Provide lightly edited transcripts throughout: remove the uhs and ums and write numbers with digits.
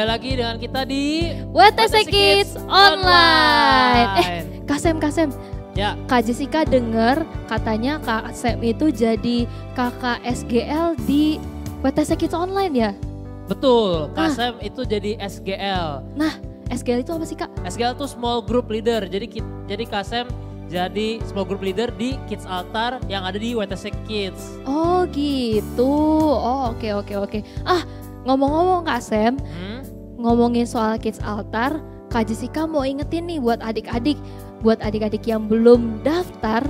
lagi dengan kita di WTC Kids Online. Kasem. Ya. Kak Jessica dengar katanya Kak Sam itu jadi kakak SGL di WTC Kids Online ya? Betul, Kasem itu jadi SGL. Nah, SGL itu apa sih Kak? SGL itu Small Group Leader, jadi Kasem jadi Small Group Leader di Kids Altar yang ada di WTC Kids. Oh gitu, oh oke. Ngomong-ngomong Kak Sam, ngomongin soal Kids Altar, Kak Jessica mau ingetin nih buat adik-adik yang belum daftar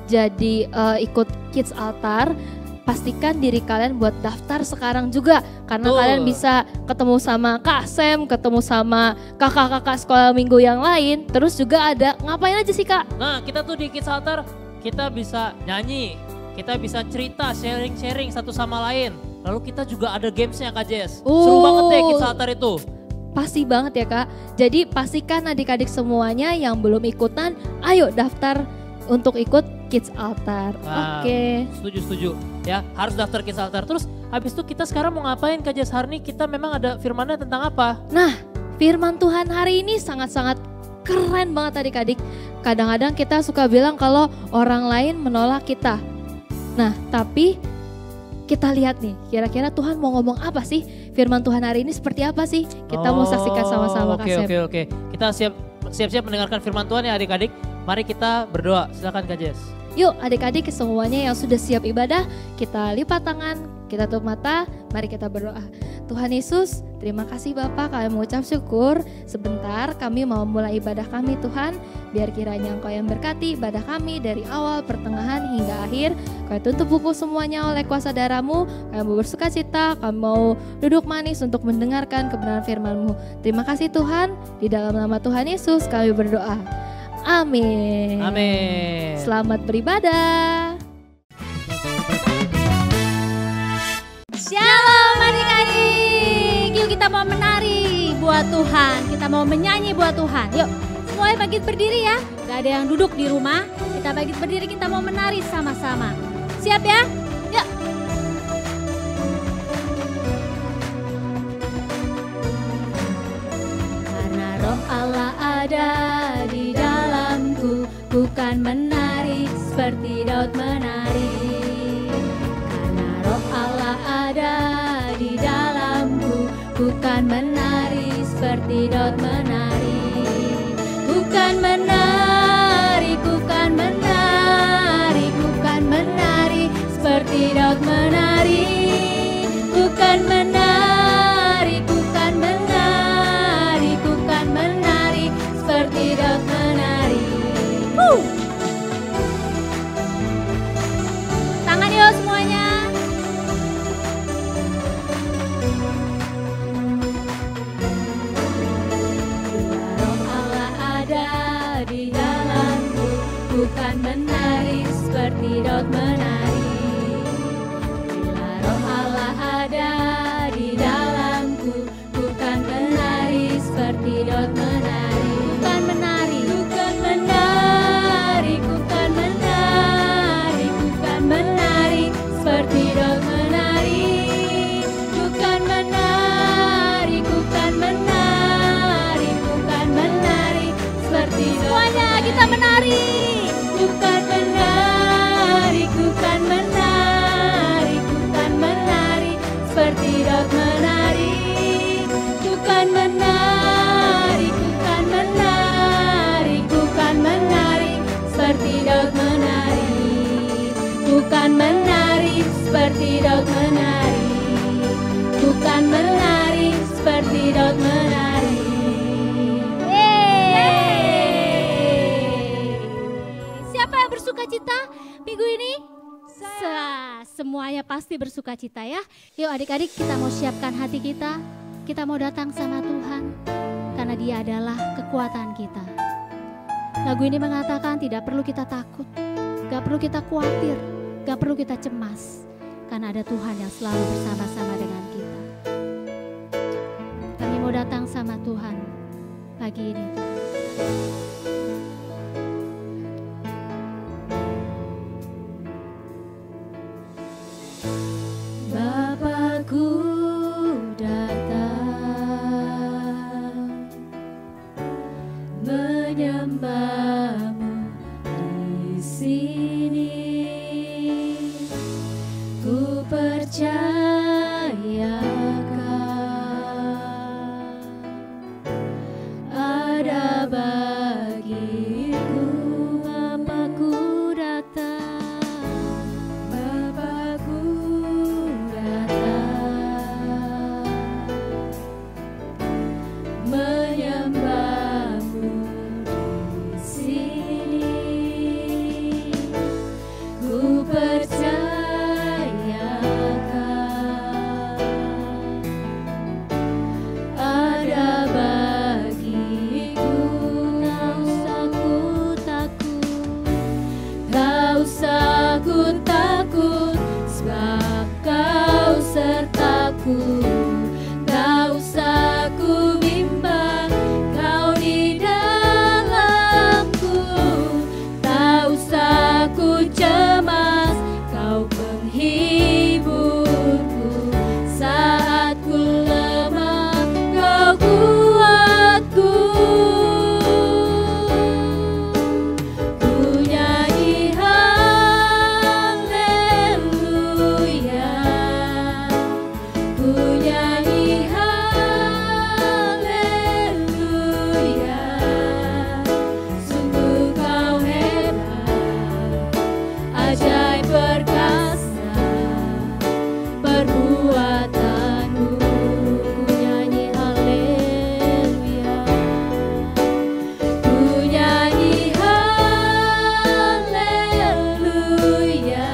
jadi ikut Kids Altar, pastikan diri kalian buat daftar sekarang juga karena kalian bisa ketemu sama Kak Sam, ketemu sama kakak-kakak sekolah minggu yang lain, terus juga ada ngapain aja sih Kak? Nah kita tuh di Kids Altar kita bisa nyanyi, kita bisa cerita, sharing satu sama lain, lalu kita juga ada gamesnya Kak Jess, seru banget deh Kids Altar itu. Pasti banget ya Kak, jadi pastikan adik-adik semuanya yang belum ikutan, ayo daftar untuk ikut Kids Altar. Nah, Oke. Setuju ya, harus daftar Kids Altar. Terus habis itu kita sekarang mau ngapain Kak Jess? Hari ini kita memang ada firmannya tentang apa? Nah, firman Tuhan hari ini sangat-sangat keren banget adik-adik. Kadang-kadang kita suka bilang kalau orang lain menolak kita. Nah, tapi kita lihat nih, kira-kira Tuhan mau ngomong apa sih? Firman Tuhan hari ini seperti apa sih? Kita mau saksikan sama-sama Kak Sam. Oke. Kita siap-siap mendengarkan firman Tuhan ya adik-adik. Mari kita berdoa, silakan Kak Jess. Yuk adik-adik semuanya yang sudah siap ibadah, kita lipat tangan, kita tutup mata, mari kita berdoa. Tuhan Yesus, terima kasih Bapak, kami mengucap syukur. Sebentar kami mau mulai ibadah kami Tuhan, biar kiranya Engkau yang berkati ibadah kami dari awal, pertengahan hingga akhir. Kau tutup buku semuanya oleh kuasa darah-Mu, kami mau bersuka cita, kami mau duduk manis untuk mendengarkan kebenaran firman-Mu. Terima kasih Tuhan, di dalam nama Tuhan Yesus kami berdoa. Amin. Selamat beribadah. Shalom adik-adik. Yuk kita mau menari buat Tuhan. Kita mau menyanyi buat Tuhan. Yuk semuanya bangkit berdiri ya. Gak ada yang duduk di rumah. Kita bangkit berdiri, kita mau menari sama-sama. Siap ya? Yuk. Karena roh Allah ada di dalamku, bukan menari seperti Daud menari. Karena roh Allah ada di dalamku, bukan menari seperti Daud menari. Bukan menari seperti Daud menari. Bukan menari seperti Daud menari. Tangan yuk semuanya. Bila roh Allah ada di dalamku, bukan menari seperti Daud menari. Bila roh Allah ada di dalamku, bukan menari seperti Daud menari. Seperti Daud menari, bukan menari seperti Daud. Semuanya kita menari. Bukan menari seperti Daud menari. Bukan menari seperti Daud menari. Bukan menari seperti Daud menari. Bukan menari seperti Daud menari. Siapa yang bersuka cita minggu ini? Semuanya pasti bersuka cita ya. Yuk adik-adik kita mau siapkan hati kita. Kita mau datang sama Tuhan karena Dia adalah kekuatan kita. Lagu ini mengatakan tidak perlu kita takut, gak perlu kita khawatir, gak perlu kita cemas, karena ada Tuhan yang selalu bersama-sama dengan kita. Kami mau datang sama Tuhan pagi ini. Bapakku datang. menyembahmu di sini. Ku percayakan ada bagiku. Tak usah ku takut, Tak usah ku takut, sebab Kau sertaku. Tak usah ku bimbang, Kau di dalamku. Tak usah ku cemas, Kau penghiburku. Saat ku lemah, Kau kuatku. Ku nyanyi haleluya, ku nyanyi haleluya. Sungguh Kau hebat, ajaib perkasa perbuatanmu. Ku nyanyi haleluya, ku nyanyi haleluya,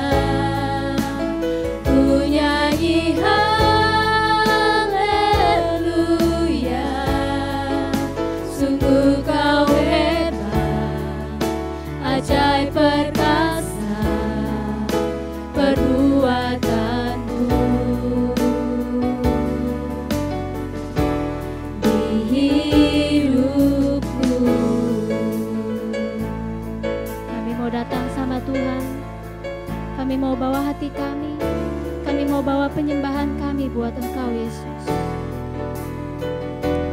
ku nyanyi haleluya. Sungguh Kau hebat, ajaib perkasa perbuatanmu. Di hidupku kami mau datang sama Tuhan. Kami mau bawa hati kami. Kami mau bawa penyembahan kami buat Engkau Yesus.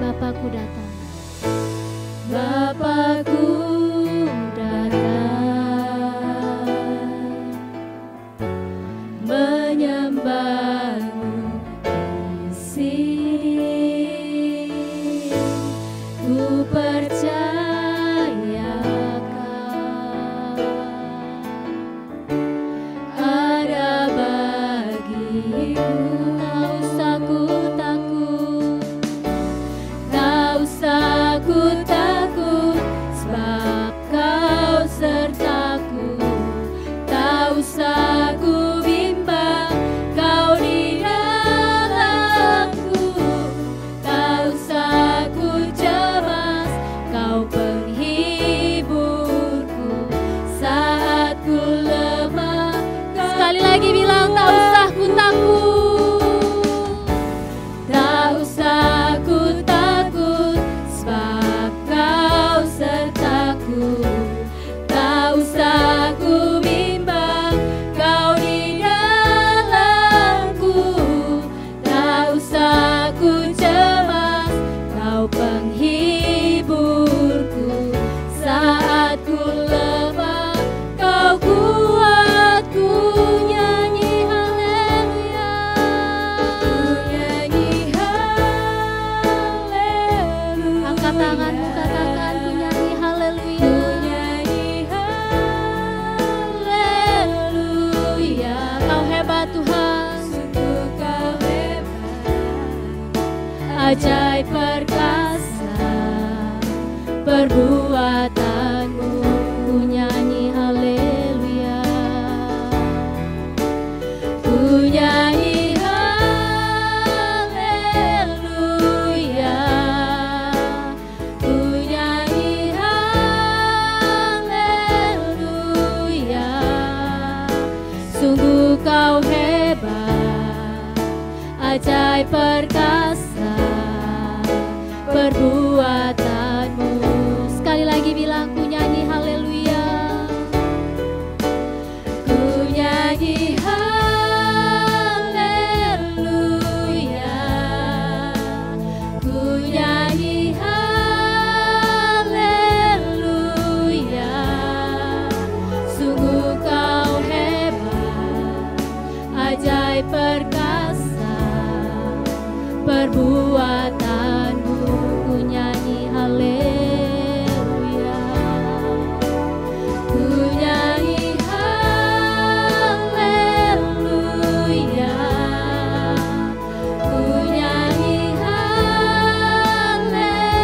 Bapakku datang. Bapakku datang menyembahmu di sini. Ku percayakan ada bagiku. Tak usah ku takut, tak usah ku takut, sebab Kau sertaku. Tak usah ku bimbang, Kau di dalamku. Tak usah ku cemas, Kau penghiburku. Saat ku lemah, sekali lagi bilang tak usah ku takut. Tak usah ku takut, sebab Kau sertaku. Tak usah ku bimbang, Kau di dalamku. Tak usah ku cemas, Kau penghiburku. Saat ku lemah, Kau kuatku. Nyanyi haleluya, ku nyanyi haleluya. Angkat tanganmu, katakan ku nyanyi Ku haleluya. nyanyi haleluya. Kau hebat Tuhan. Sungguh Kau hebat, ajaib perkasa perbuatanmu. Ku nyanyi haleluya, ku nyanyi haleluya, ku nyanyi haleluya. Sungguh Kau hebat, ajaib perkasa perbuatanmu. Sekali lagi bilang ku nyanyi haleluya, ku nyanyi haleluya, ku nyanyi haleluya. Sungguh Kau hebat, ajaib perkasa perbuatanmu. Ku nyanyi haleluya, ku nyanyi haleluya, ku nyanyi haleluya.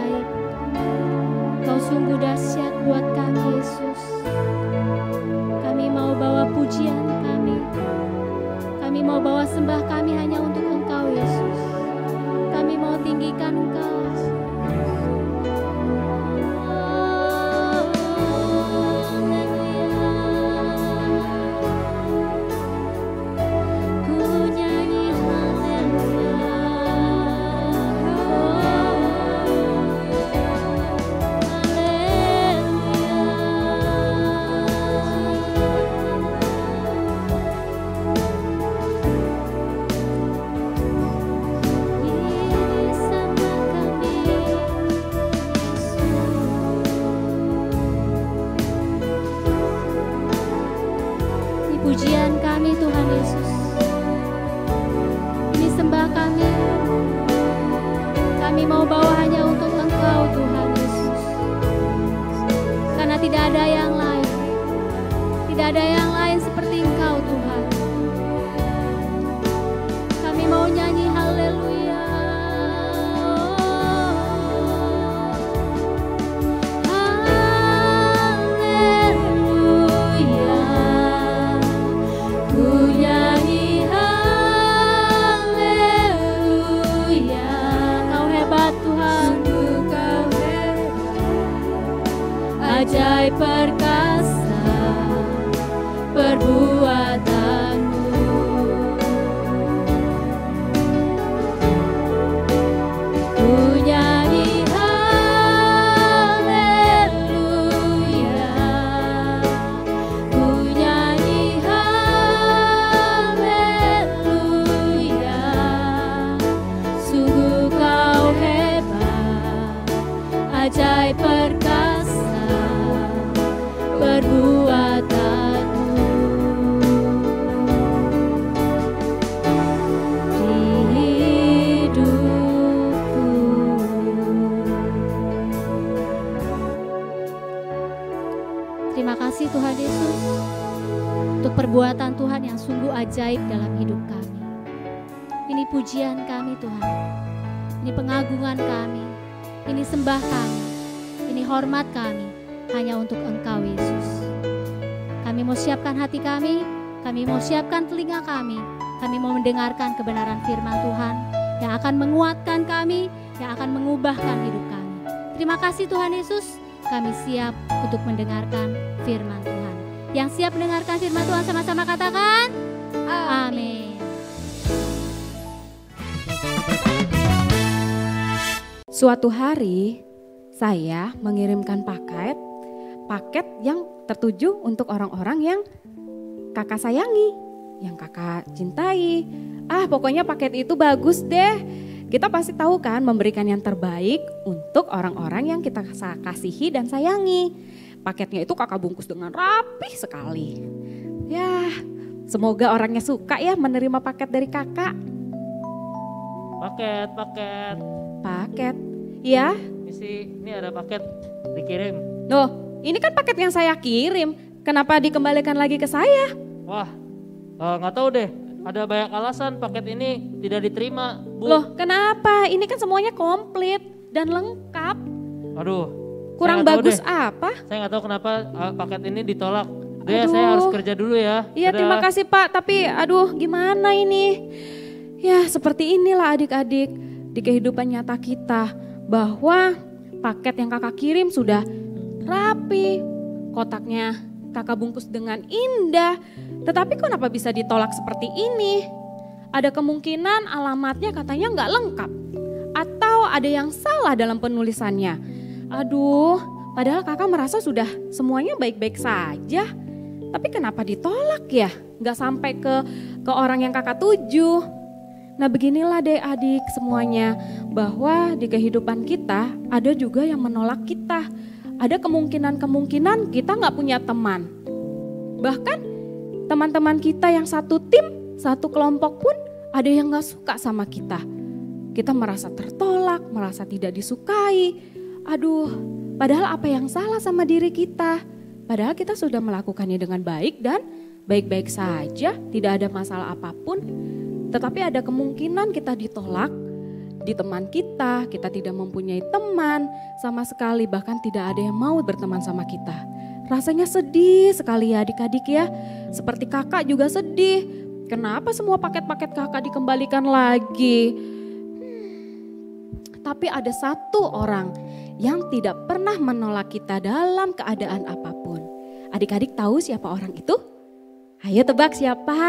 ajaib. Kau sungguh dahsyat buat kami Yesus. Kami mau bawa pujian kami. Kami mau bawa sembah kami hanya untuk Engkau Yesus. Kami mau tinggikan Engkau. Pujian kami Tuhan Yesus. Ini sembah kami. Kami mau bawa hanya untuk Engkau Tuhan Yesus. Karena tidak ada yang lain. Tidak ada yang lain seperti Engkau Tuhan. Kami mau nyanyi haleluya. Ajaib perkasa perbuatanmu. Ku nyanyi haleluya. Ku nyanyi haleluya. Sungguh kau hebat, ajaib perkasa perbuatanmu di hidupku. Terima kasih Tuhan Yesus untuk perbuatan Tuhan yang sungguh ajaib dalam hidup kami. Ini pujian kami Tuhan, ini pengagungan kami, ini sembah kami, ini hormat kami hanya untuk Engkau Yesus. Kami mau siapkan hati kami mau siapkan telinga kami mau mendengarkan kebenaran firman Tuhan yang akan menguatkan kami, yang akan mengubahkan hidup kami. Terima kasih Tuhan Yesus, kami siap untuk mendengarkan firman Tuhan. Yang siap mendengarkan firman Tuhan sama-sama katakan, amin. Suatu hari saya mengirimkan paket yang tertuju untuk orang-orang yang kakak sayangi, yang kakak cintai. Pokoknya paket itu bagus deh. Kita pasti tahu kan memberikan yang terbaik untuk orang-orang yang kita kasihi dan sayangi. Paketnya itu kakak bungkus dengan rapi sekali. Ya, semoga orangnya suka ya menerima paket dari kakak. Paket. Ya. Ini ada paket dikirim. Loh, ini kan paket yang saya kirim. Kenapa dikembalikan lagi ke saya? Wah, nggak tahu deh. Ada banyak alasan paket ini tidak diterima, Bu. Loh, kenapa? Ini kan semuanya komplit dan lengkap. Aduh. Kurang bagus apa? Saya nggak tahu kenapa paket ini ditolak. Saya harus kerja dulu ya. Iya, terima kasih Pak. Tapi gimana ini? Ya, seperti inilah adik-adik di kehidupan nyata kita. Bahwa paket yang kakak kirim sudah rapi, kotaknya kakak bungkus dengan indah, tetapi kenapa bisa ditolak seperti ini? Ada kemungkinan alamatnya katanya nggak lengkap, atau ada yang salah dalam penulisannya. Aduh, padahal kakak merasa sudah semuanya baik-baik saja, tapi kenapa ditolak ya? Nggak sampai ke orang yang kakak tuju. Nah beginilah deh adik semuanya, bahwa di kehidupan kita ada juga yang menolak kita. Ada kemungkinan kita nggak punya teman. Bahkan teman-teman kita yang satu tim, satu kelompok pun ada yang nggak suka sama kita. Kita merasa tertolak, merasa tidak disukai. Aduh, padahal apa yang salah sama diri kita? Padahal kita sudah melakukannya dengan baik dan baik-baik saja, tidak ada masalah apapun. Tetapi ada kemungkinan kita ditolak di teman kita tidak mempunyai teman sama sekali, bahkan tidak ada yang mau berteman sama kita. Rasanya sedih sekali ya adik-adik ya, seperti kakak juga sedih. Kenapa semua paket-paket kakak dikembalikan lagi? Tapi ada satu orang yang tidak pernah menolak kita dalam keadaan apapun. Adik-adik tahu siapa orang itu? Ayo tebak siapa?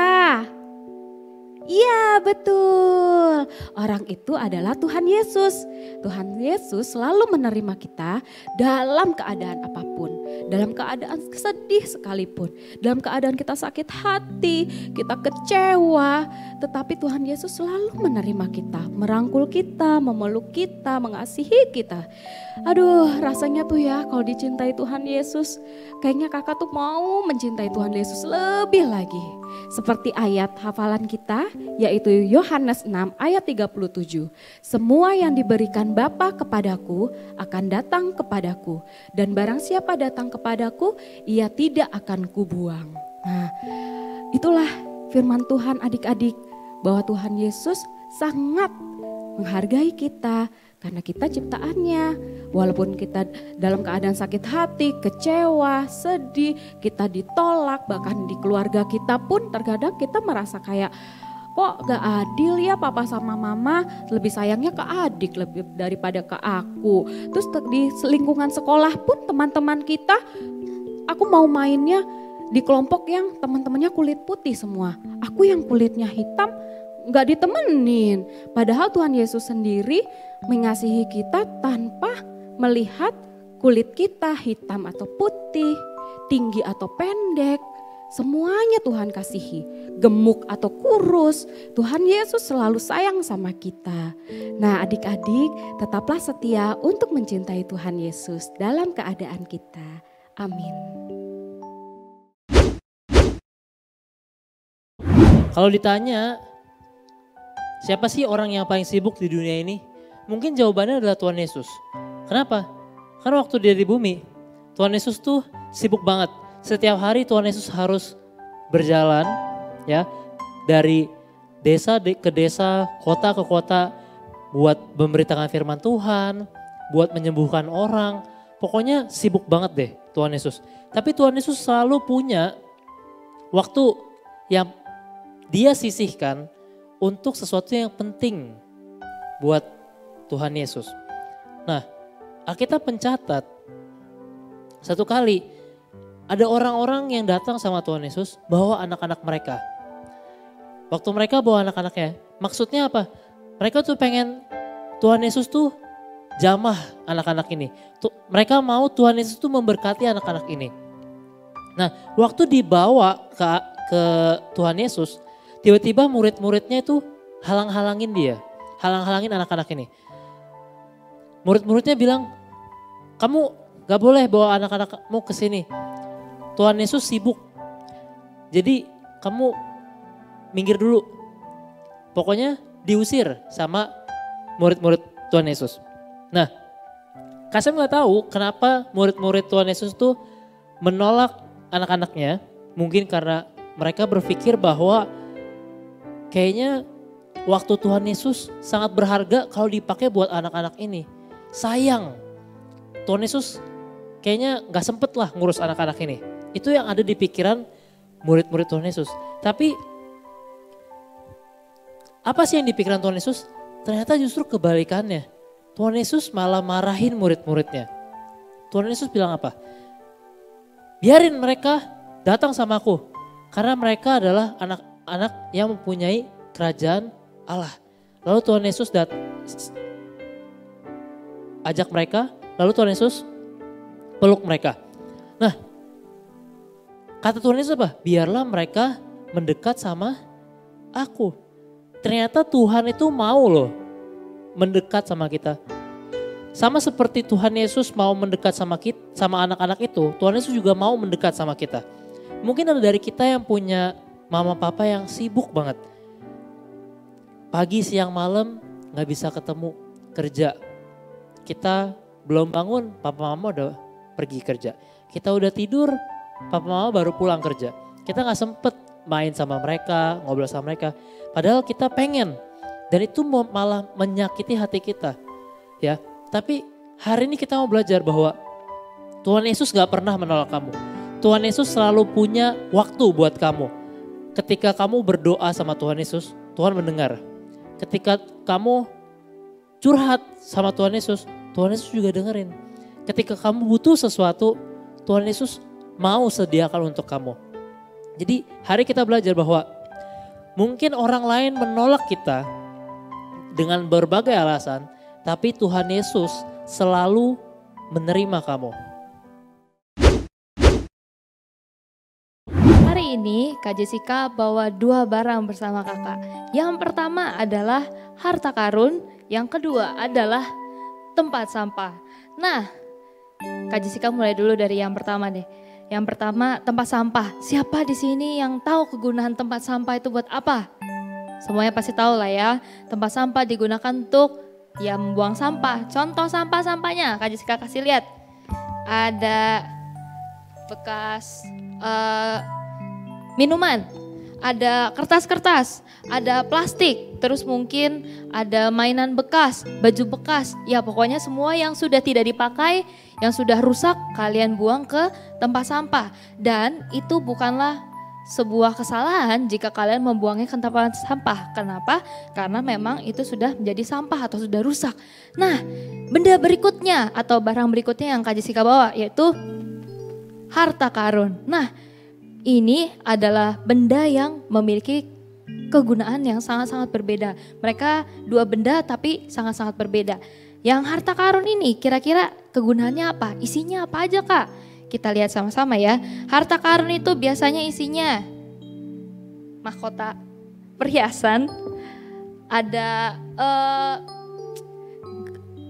Iya betul, orang itu adalah Tuhan Yesus. Tuhan Yesus selalu menerima kita dalam keadaan apapun. Dalam keadaan sedih sekalipun, dalam keadaan kita sakit hati, kita kecewa. Tetapi Tuhan Yesus selalu menerima kita, merangkul kita, memeluk kita, mengasihi kita. Aduh rasanya tuh ya kalau dicintai Tuhan Yesus, kayaknya kakak tuh mau mencintai Tuhan Yesus lebih lagi. Seperti ayat hafalan kita yaitu Yohanes 6 ayat 37. Semua yang diberikan Bapa kepadaku akan datang kepadaku, dan barang siapa datang kepadaku ia tidak akan kubuang. Nah itulah firman Tuhan adik-adik, bahwa Tuhan Yesus sangat menghargai kita karena kita ciptaannya. Walaupun kita dalam keadaan sakit hati, kecewa, sedih, kita ditolak, bahkan di keluarga kita pun terkadang kita merasa kayak kok gak adil ya, papa sama mama lebih sayangnya ke adik lebih daripada ke aku. Terus di lingkungan sekolah pun teman-teman kita, aku mau mainnya di kelompok yang teman-temannya kulit putih semua. Aku yang kulitnya hitam gak ditemenin. Padahal Tuhan Yesus sendiri mengasihi kita tanpa melihat kulit kita hitam atau putih, tinggi atau pendek. Semuanya Tuhan kasihi, gemuk atau kurus, Tuhan Yesus selalu sayang sama kita. Nah adik-adik, tetaplah setia untuk mencintai Tuhan Yesus dalam keadaan kita. Amin. Kalau ditanya, siapa sih orang yang paling sibuk di dunia ini? Mungkin jawabannya adalah Tuhan Yesus. Kenapa? Karena waktu dia di bumi, Tuhan Yesus tuh sibuk banget. Setiap hari Tuhan Yesus harus berjalan ya dari desa ke desa, kota ke kota buat memberitakan firman Tuhan, buat menyembuhkan orang. Pokoknya sibuk banget deh Tuhan Yesus. Tapi Tuhan Yesus selalu punya waktu yang dia sisihkan untuk sesuatu yang penting buat Tuhan Yesus. Nah, Alkitab mencatat satu kali ada orang-orang yang datang sama Tuhan Yesus bawa anak-anak mereka. Waktu mereka bawa anak-anaknya, maksudnya apa? Mereka tuh pengen Tuhan Yesus tuh jamah anak-anak ini. Mereka mau Tuhan Yesus tuh memberkati anak-anak ini. Nah, waktu dibawa ke Tuhan Yesus, tiba-tiba murid-muridnya itu halang-halangin dia, halang-halangin anak-anak ini. Murid-muridnya bilang, kamu gak boleh bawa anak-anakmu ke sini. Tuhan Yesus sibuk. Jadi kamu minggir dulu. Pokoknya diusir sama murid-murid Tuhan Yesus. Nah, Kasem gak tahu kenapa murid-murid Tuhan Yesus tuh menolak anak-anaknya. Mungkin karena mereka berpikir bahwa kayaknya waktu Tuhan Yesus sangat berharga kalau dipakai buat anak-anak ini. Sayang, Tuhan Yesus kayaknya gak sempet lah ngurus anak-anak ini. Itu yang ada di pikiran murid-murid Tuhan Yesus. Tapi apa sih yang di pikiran Tuhan Yesus? Ternyata justru kebalikannya. Tuhan Yesus malah marahin murid-muridnya. Tuhan Yesus bilang apa? Biarin mereka datang sama aku. Karena mereka adalah anak-anak yang mempunyai kerajaan Allah. Lalu Tuhan Yesus ajak mereka, lalu Tuhan Yesus peluk mereka. Nah, kata Tuhan Yesus apa? Biarlah mereka mendekat sama aku. Ternyata Tuhan itu mau loh mendekat sama kita. Sama seperti Tuhan Yesus mau mendekat sama kita, sama anak-anak itu, Tuhan Yesus juga mau mendekat sama kita. Mungkin ada dari kita yang punya mama papa yang sibuk banget. Pagi, siang, malam gak bisa ketemu, kerja. Kita belum bangun, papa mama udah pergi kerja. Kita udah tidur, papa mama baru pulang kerja. Kita gak sempet main sama mereka, ngobrol sama mereka. Padahal kita pengen Dan itu malah menyakiti hati kita. Ya, tapi hari ini kita mau belajar bahwa Tuhan Yesus gak pernah menolak kamu. Tuhan Yesus selalu punya waktu buat kamu. Ketika kamu berdoa sama Tuhan Yesus, Tuhan mendengar. Ketika kamu curhat sama Tuhan Yesus juga dengerin. Ketika kamu butuh sesuatu, Tuhan Yesus mau sediakan untuk kamu. Jadi hari kita belajar bahwa mungkin orang lain menolak kita dengan berbagai alasan, tapi Tuhan Yesus selalu menerima kamu. Hari ini Kak Jessica bawa 2 barang bersama kakak. Yang pertama adalah harta karun, yang kedua adalah tempat sampah. Nah, Kak Jessica mulai dulu dari yang pertama deh. Yang pertama, tempat sampah. Siapa di sini yang tahu kegunaan tempat sampah itu buat apa? Semuanya pasti tahu lah ya. Tempat sampah digunakan untuk ya membuang sampah. Contoh sampah-sampahnya Kak Jessica kasih lihat. Ada bekas minuman, ada kertas-kertas, ada plastik, terus mungkin ada mainan bekas, baju bekas. Ya pokoknya semua yang sudah tidak dipakai, yang sudah rusak kalian buang ke tempat sampah. Dan itu bukanlah sebuah kesalahan jika kalian membuangnya ke tempat sampah. Kenapa? Karena memang itu sudah menjadi sampah atau sudah rusak. Nah, benda berikutnya atau barang berikutnya yang Kak Jessica bawa yaitu harta karun. Nah, ini adalah benda yang memiliki kegunaan yang sangat-sangat berbeda. Mereka 2 benda tapi sangat-sangat berbeda. Yang harta karun ini kira-kira kegunaannya apa? Isinya apa aja Kak? Kita lihat sama-sama ya. Harta karun itu biasanya isinya mahkota, perhiasan, ada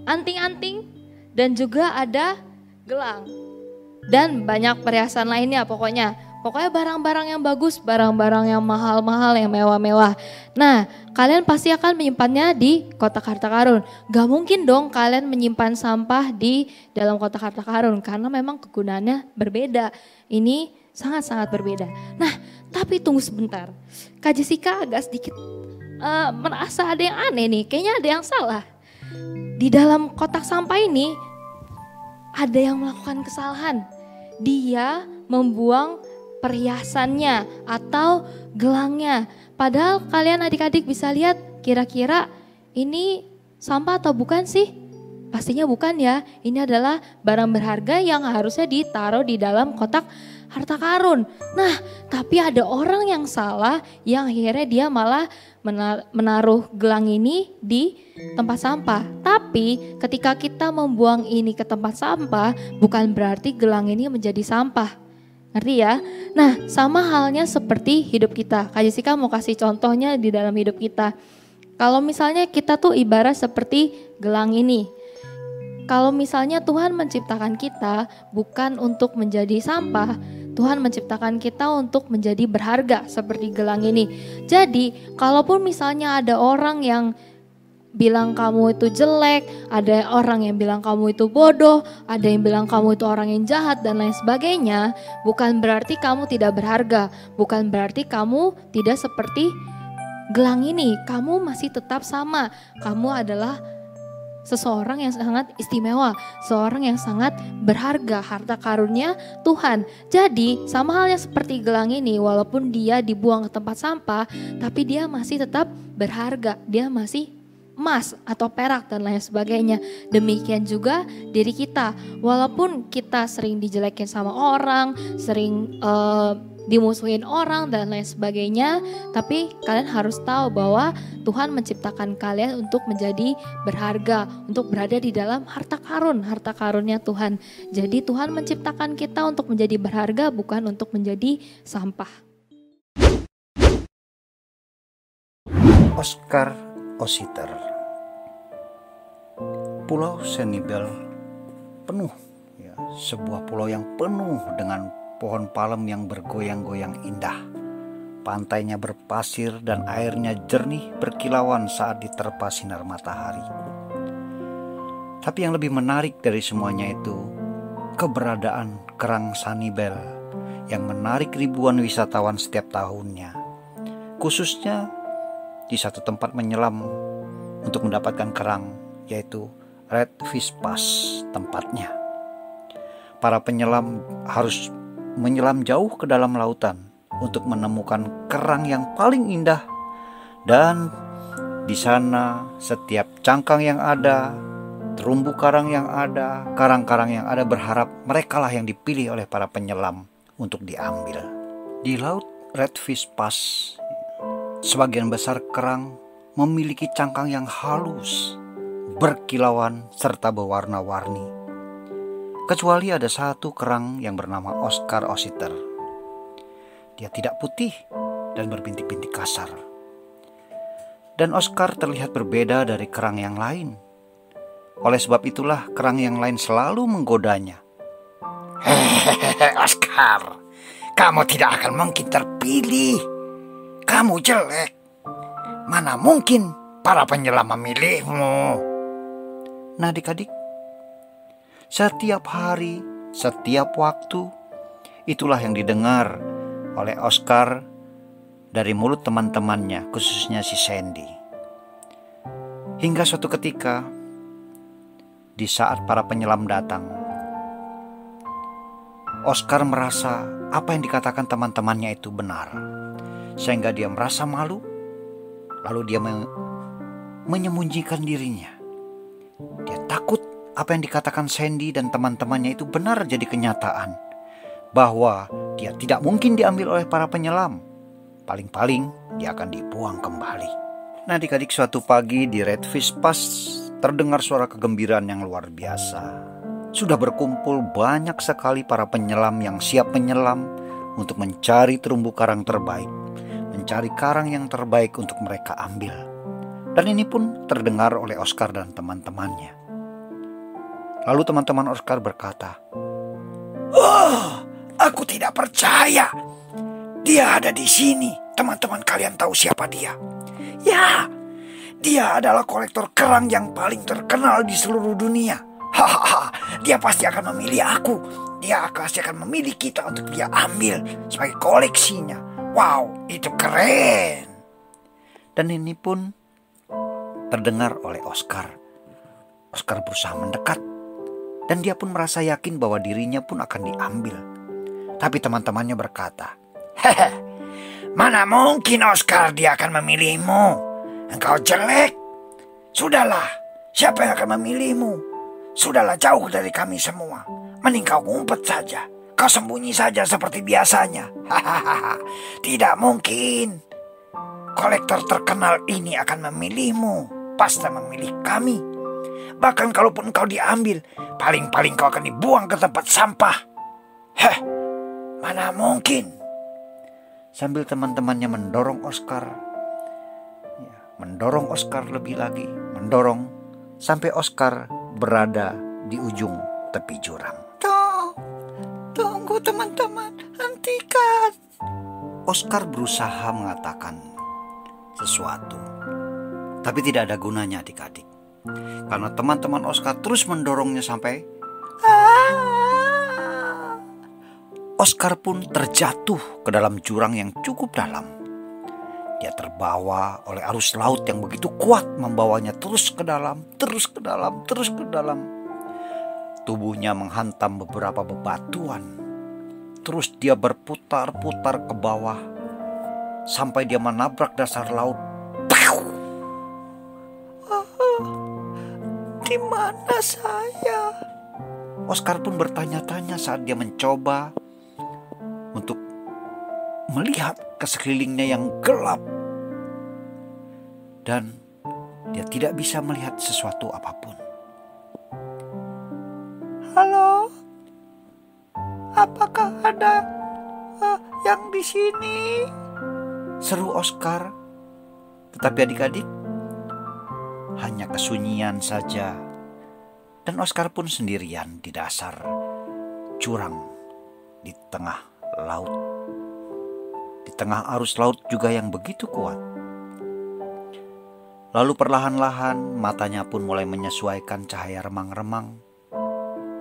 anting-anting dan juga ada gelang. Dan banyak perhiasan lainnya pokoknya. Pokoknya barang-barang yang bagus, barang-barang yang mahal-mahal, yang mewah-mewah. Nah, kalian pasti akan menyimpannya di kotak harta karun. Gak mungkin dong kalian menyimpan sampah di dalam kotak harta karun karena memang kegunaannya berbeda. Ini sangat-sangat berbeda. Nah, tapi tunggu sebentar. Kak Jessica agak sedikit merasa ada yang aneh nih, kayaknya ada yang salah. Di dalam kotak sampah ini ada yang melakukan kesalahan. Dia membuang perhiasannya atau gelangnya. Padahal kalian adik-adik bisa lihat kira-kira ini sampah atau bukan sih? Pastinya bukan ya. Ini adalah barang berharga yang harusnya ditaruh di dalam kotak harta karun. Nah, tapi ada orang yang salah yang akhirnya dia malah menaruh gelang ini di tempat sampah. Tapi ketika kita membuang ini ke tempat sampah, bukan berarti gelang ini menjadi sampah. Ngerti ya? Nah, sama halnya seperti hidup kita. Kak Jessica mau kasih contohnya di dalam hidup kita. Kalau misalnya kita tuh ibarat seperti gelang ini. Kalau misalnya Tuhan menciptakan kita bukan untuk menjadi sampah, Tuhan menciptakan kita untuk menjadi berharga seperti gelang ini. Jadi, kalaupun misalnya ada orang yang bilang kamu itu jelek, ada orang yang bilang kamu itu bodoh, ada yang bilang kamu itu orang yang jahat dan lain sebagainya, bukan berarti kamu tidak berharga, bukan berarti kamu tidak seperti gelang ini, kamu masih tetap sama, kamu adalah seseorang yang sangat istimewa, seorang yang sangat berharga, harta karunnya Tuhan. Jadi sama halnya seperti gelang ini, walaupun dia dibuang ke tempat sampah, tapi dia masih tetap berharga, dia masih emas atau perak dan lain sebagainya. Demikian juga diri kita, walaupun kita sering dijelekin sama orang, sering dimusuhin orang dan lain sebagainya, tapi kalian harus tahu bahwa Tuhan menciptakan kalian untuk menjadi berharga, untuk berada di dalam harta karunnya Tuhan. Jadi Tuhan menciptakan kita untuk menjadi berharga, bukan untuk menjadi sampah. Oscar Ositer. Pulau Sanibel penuh, ya, sebuah pulau yang penuh dengan pohon palem yang bergoyang-goyang indah. Pantainya berpasir dan airnya jernih berkilauan saat diterpa sinar matahari. Tapi yang lebih menarik dari semuanya itu keberadaan kerang Sanibel yang menarik ribuan wisatawan setiap tahunnya. Khususnya di satu tempat menyelam untuk mendapatkan kerang, yaitu Redfish Pass tempatnya. Para penyelam harus menyelam jauh ke dalam lautan untuk menemukan kerang yang paling indah, dan di sana setiap cangkang yang ada, terumbu karang yang ada, karang-karang yang ada berharap merekalah yang dipilih oleh para penyelam untuk diambil. Di laut Redfish Pass, sebagian besar kerang memiliki cangkang yang halus, berkilauan serta berwarna-warni. Kecuali ada satu kerang yang bernama Oscar Ossiter. Dia tidak putih dan berbintik-bintik kasar. Dan Oscar terlihat berbeda dari kerang yang lain. Oleh sebab itulah kerang yang lain selalu menggodanya. Hehehe, Oscar, kamu tidak akan mungkin terpilih. Kamu jelek. Mana mungkin para penyelam memilihmu. Nah adik-adik, setiap hari, setiap waktu, itulah yang didengar oleh Oscar dari mulut teman-temannya, khususnya si Sandy. Hingga suatu ketika, di saat para penyelam datang, Oscar merasa apa yang dikatakan teman-temannya itu benar. Sehingga dia merasa malu, lalu dia menyembunyikan dirinya. Dia takut apa yang dikatakan Sandy dan teman-temannya itu benar jadi kenyataan. Bahwa dia tidak mungkin diambil oleh para penyelam. Paling-paling dia akan dibuang kembali. Nah adik-adik, suatu pagi di Redfish Pass terdengar suara kegembiraan yang luar biasa. Sudah berkumpul banyak sekali para penyelam yang siap menyelam untuk mencari terumbu karang terbaik, mencari karang yang terbaik untuk mereka ambil. Dan ini pun terdengar oleh Oscar dan teman-temannya. Lalu teman-teman Oscar berkata, "Oh, aku tidak percaya. Dia ada di sini. Teman-teman kalian tahu siapa dia? Ya, dia adalah kolektor kerang yang paling terkenal di seluruh dunia. Hahaha, dia pasti akan memilih aku. Dia pasti akan memilih kita untuk dia ambil sebagai koleksinya. Wow, itu keren." Dan ini pun terdengar oleh Oscar. Oscar berusaha mendekat, dan dia pun merasa yakin bahwa dirinya pun akan diambil. Tapi teman-temannya berkata, "Hehe, mana mungkin Oscar dia akan memilihmu. Engkau jelek. Sudahlah, siapa yang akan memilihmu? Sudahlah, jauh dari kami semua. Mending kau ngumpet saja. Kau sembunyi saja seperti biasanya. Hahaha, tidak mungkin. Kolektor terkenal ini akan memilihmu. Pasti memilih kami. Bahkan kalaupun kau diambil, paling-paling kau akan dibuang ke tempat sampah. Heh, mana mungkin." Sambil teman-temannya mendorong Oscar, mendorong Oscar lebih lagi, mendorong sampai Oscar berada di ujung tepi jurang. Tunggu teman-teman, hentikan. Oscar berusaha mengatakan sesuatu, tapi tidak ada gunanya adik-adik. Karena teman-teman Oscar terus mendorongnya sampai Oscar pun terjatuh ke dalam jurang yang cukup dalam. Dia terbawa oleh arus laut yang begitu kuat, membawanya terus ke dalam, terus ke dalam, terus ke dalam. Tubuhnya menghantam beberapa bebatuan. Terus dia berputar-putar ke bawah sampai dia menabrak dasar laut. Di mana saya? Oscar pun bertanya-tanya saat dia mencoba untuk melihat ke sekelilingnya yang gelap. Dan dia tidak bisa melihat sesuatu apapun. Halo? Apakah ada yang di sini? Seru Oscar. Tetapi adik-adik, hanya kesunyian saja. Dan Oscar pun sendirian di dasar jurang di tengah laut. Di tengah arus laut juga yang begitu kuat. Lalu perlahan-lahan matanya pun mulai menyesuaikan cahaya remang-remang.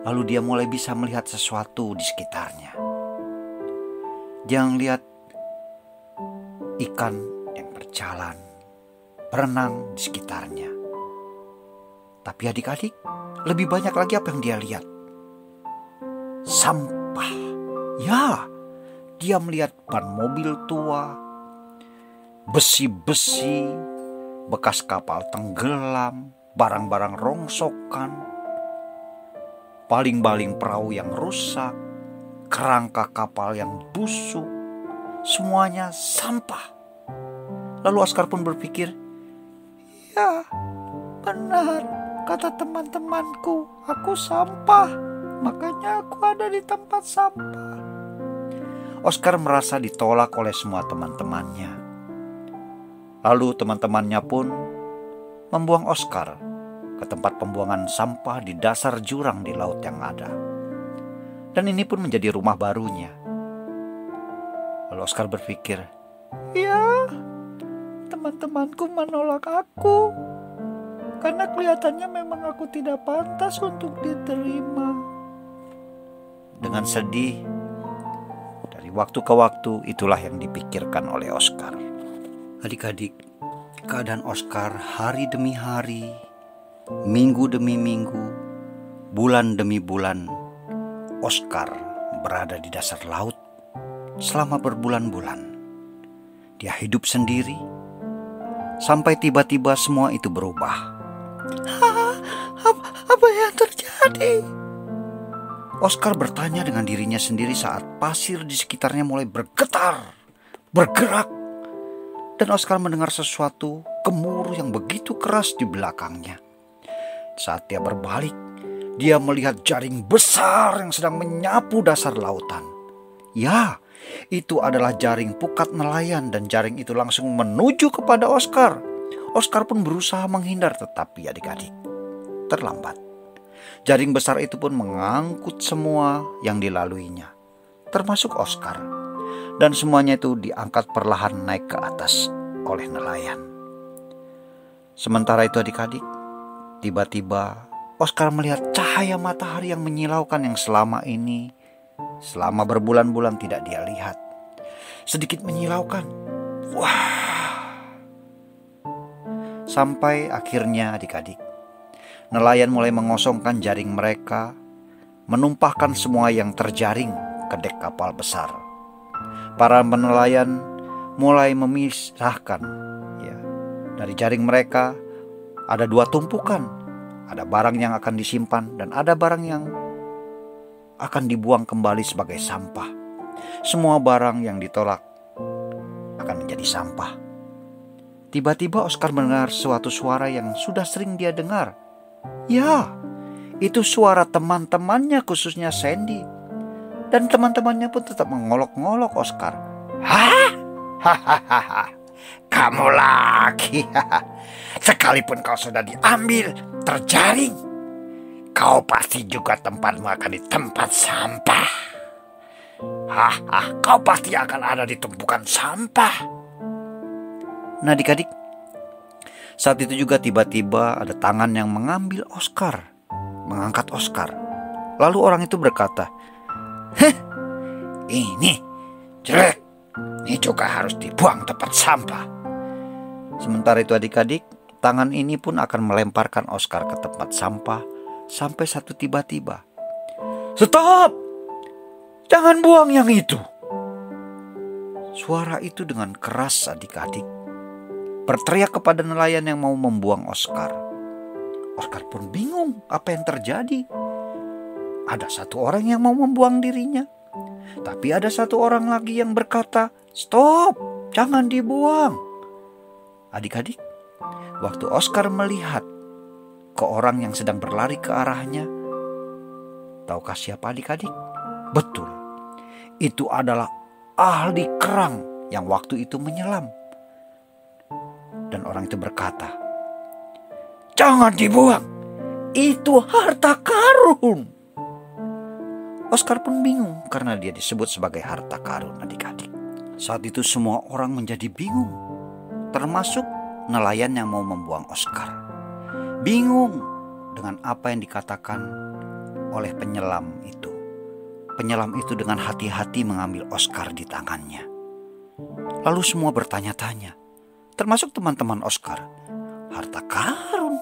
Lalu dia mulai bisa melihat sesuatu di sekitarnya. Dia melihat ikan yang berjalan, berenang di sekitarnya. Tapi adik-adik, lebih banyak lagi apa yang dia lihat? Sampah. Ya, dia melihat ban mobil tua, besi-besi, bekas kapal tenggelam, barang-barang rongsokan, baling-baling perahu yang rusak, kerangka kapal yang busuk, semuanya sampah. Lalu Oskar pun berpikir, ya benar kata teman-temanku, aku sampah, makanya aku ada di tempat sampah. Oskar merasa ditolak oleh semua teman-temannya. Lalu teman-temannya pun membuang Oskar ke tempat pembuangan sampah di dasar jurang di laut yang ada. Dan ini pun menjadi rumah barunya. Lalu Oskar berpikir, ya teman-temanku menolak aku karena kelihatannya memang aku tidak pantas untuk diterima. Dengan sedih, dari waktu ke waktu itulah yang dipikirkan oleh Oskar. Adik-adik, keadaan Oskar hari demi hari, minggu demi minggu, bulan demi bulan, Oskar berada di dasar laut selama berbulan-bulan. Dia hidup sendiri, sampai tiba-tiba semua itu berubah. Apa yang terjadi? Oskar bertanya dengan dirinya sendiri saat pasir di sekitarnya mulai bergetar, bergerak. Dan Oskar mendengar sesuatu gemuruh yang begitu keras di belakangnya. Saat dia berbalik, dia melihat jaring besar yang sedang menyapu dasar lautan. Ya, itu adalah jaring pukat nelayan dan jaring itu langsung menuju kepada Oskar. Oskar pun berusaha menghindar, tetapi adik-adik, terlambat. Jaring besar itu pun mengangkut semua yang dilaluinya, termasuk Oskar. Dan semuanya itu diangkat perlahan naik ke atas oleh nelayan. Sementara itu adik-adik, tiba-tiba Oskar melihat cahaya matahari yang menyilaukan yang selama selama berbulan-bulan tidak dia lihat. Sedikit menyilaukan. Wah. Sampai akhirnya adik-adik, nelayan mulai mengosongkan jaring mereka, menumpahkan semua yang terjaring ke dek kapal besar. Para nelayan mulai memisahkan, ya, dari jaring mereka ada dua tumpukan. Ada barang yang akan disimpan dan ada barang yang akan dibuang kembali sebagai sampah. Semua barang yang ditolak akan menjadi sampah. Tiba-tiba Oskar mendengar suatu suara yang sudah sering dia dengar. Ya, itu suara teman-temannya, khususnya Sandy. Dan teman-temannya pun tetap mengolok-ngolok Oskar. Hah? Hahaha. Kamu lagi. Sekalipun kau sudah diambil, terjaring, kau pasti juga tempatmu akan di tempat sampah. Kau pasti akan ada di tumpukan sampah. Nah adik-adik, saat itu juga tiba-tiba ada tangan yang mengambil Oskar, mengangkat Oskar. Lalu orang itu berkata, ini jelek, ini juga harus dibuang tempat sampah. Sementara itu adik-adik, tangan ini pun akan melemparkan Oskar ke tempat sampah sampai satu tiba-tiba, "Stop! Jangan buang yang itu!" Suara itu dengan keras adik-adik berteriak kepada nelayan yang mau membuang Oskar. Oskar pun bingung apa yang terjadi. Ada satu orang yang mau membuang dirinya, tapi ada satu orang lagi yang berkata, "Stop, jangan dibuang." Adik-adik, waktu Oskar melihat ke orang yang sedang berlari ke arahnya, tahukah siapa adik-adik? Betul, itu adalah ahli kerang yang waktu itu menyelam. Dan orang itu berkata, "Jangan dibuang, itu harta karun." Oskar pun bingung karena dia disebut sebagai harta karun adik-adik. Saat itu semua orang menjadi bingung, termasuk nelayan yang mau membuang Oskar. Bingung dengan apa yang dikatakan oleh penyelam itu. Penyelam itu dengan hati-hati mengambil Oskar di tangannya. Lalu semua bertanya-tanya, termasuk teman-teman Oskar, harta karun.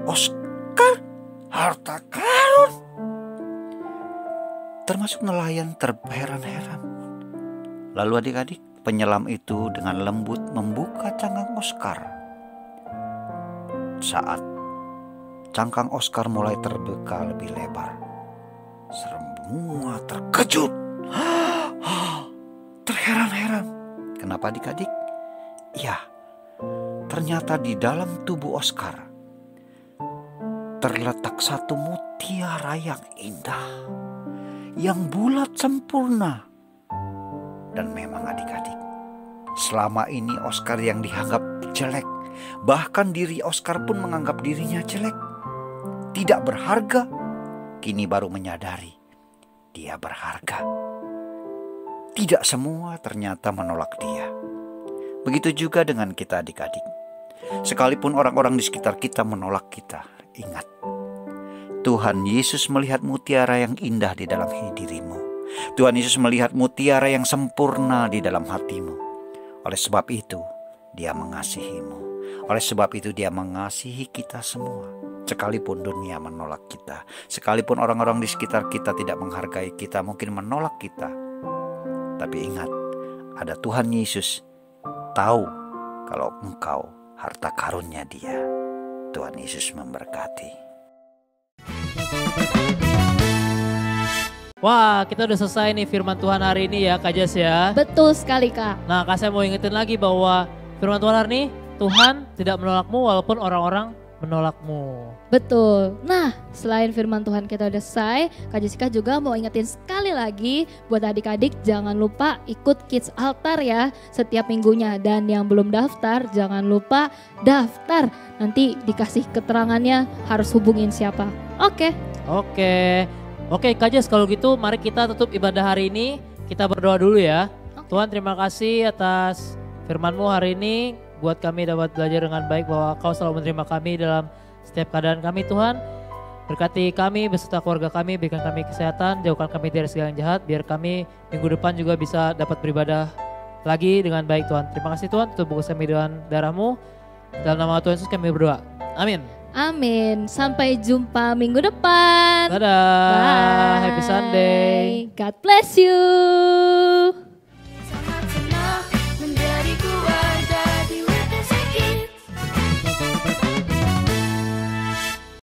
Oscar, harta karun. Termasuk nelayan terheran-heran. Lalu adik-adik, penyelam itu dengan lembut membuka cangkang Oscar. Saat cangkang Oscar mulai terbuka lebih lebar, semua terkejut. Terheran-heran. Kenapa adik-adik? Ya, ternyata di dalam tubuh Oscar terletak satu mutiara yang indah, yang bulat sempurna. Dan memang adik-adik, selama ini Oscar yang dianggap jelek, bahkan diri Oscar pun menganggap dirinya jelek, tidak berharga, kini baru menyadari dia berharga. Tidak semua ternyata menolak dia. Begitu juga dengan kita adik-adik. Sekalipun orang-orang di sekitar kita menolak kita, ingat, Tuhan Yesus melihat mutiara yang indah di dalam dirimu. Tuhan Yesus melihat mutiara yang sempurna di dalam hatimu. Oleh sebab itu, Dia mengasihimu. Oleh sebab itu, Dia mengasihi kita semua. Sekalipun dunia menolak kita, sekalipun orang-orang di sekitar kita tidak menghargai kita, mungkin menolak kita. Tapi ingat, ada Tuhan Yesus tahu kalau engkau harta karunnya Dia. Tuhan Yesus memberkati. Wah, kita udah selesai nih firman Tuhan hari ini ya Kak Jas ya. Betul sekali Kak. Nah, Kak saya mau ingetin lagi bahwa firman Tuhan hari ini, Tuhan tidak menolakmu walaupun orang-orang menolakmu. Betul. Nah, selain firman Tuhan kita udah selesai, Kak Jessica juga mau ingetin sekali lagi buat adik-adik jangan lupa ikut Kids Altar ya setiap minggunya. Dan yang belum daftar jangan lupa daftar. Nanti dikasih keterangannya harus hubungin siapa. Oke. Oke Kak Jas, kalau gitu mari kita tutup ibadah hari ini. Kita berdoa dulu ya. Tuhan, terima kasih atas firman-Mu hari ini. Buat kami dapat belajar dengan baik bahwa Kau selalu menerima kami dalam setiap keadaan kami Tuhan. Berkati kami beserta keluarga kami, berikan kami kesehatan, jauhkan kami dari segala yang jahat. Biar kami minggu depan juga bisa dapat beribadah lagi dengan baik Tuhan. Terima kasih Tuhan, tutup bungkus kami dengan darah-Mu. Dalam nama Tuhan Yesus kami berdoa. Amin. Amin. Sampai jumpa minggu depan. Dadah. Bye. Happy Sunday. God bless you.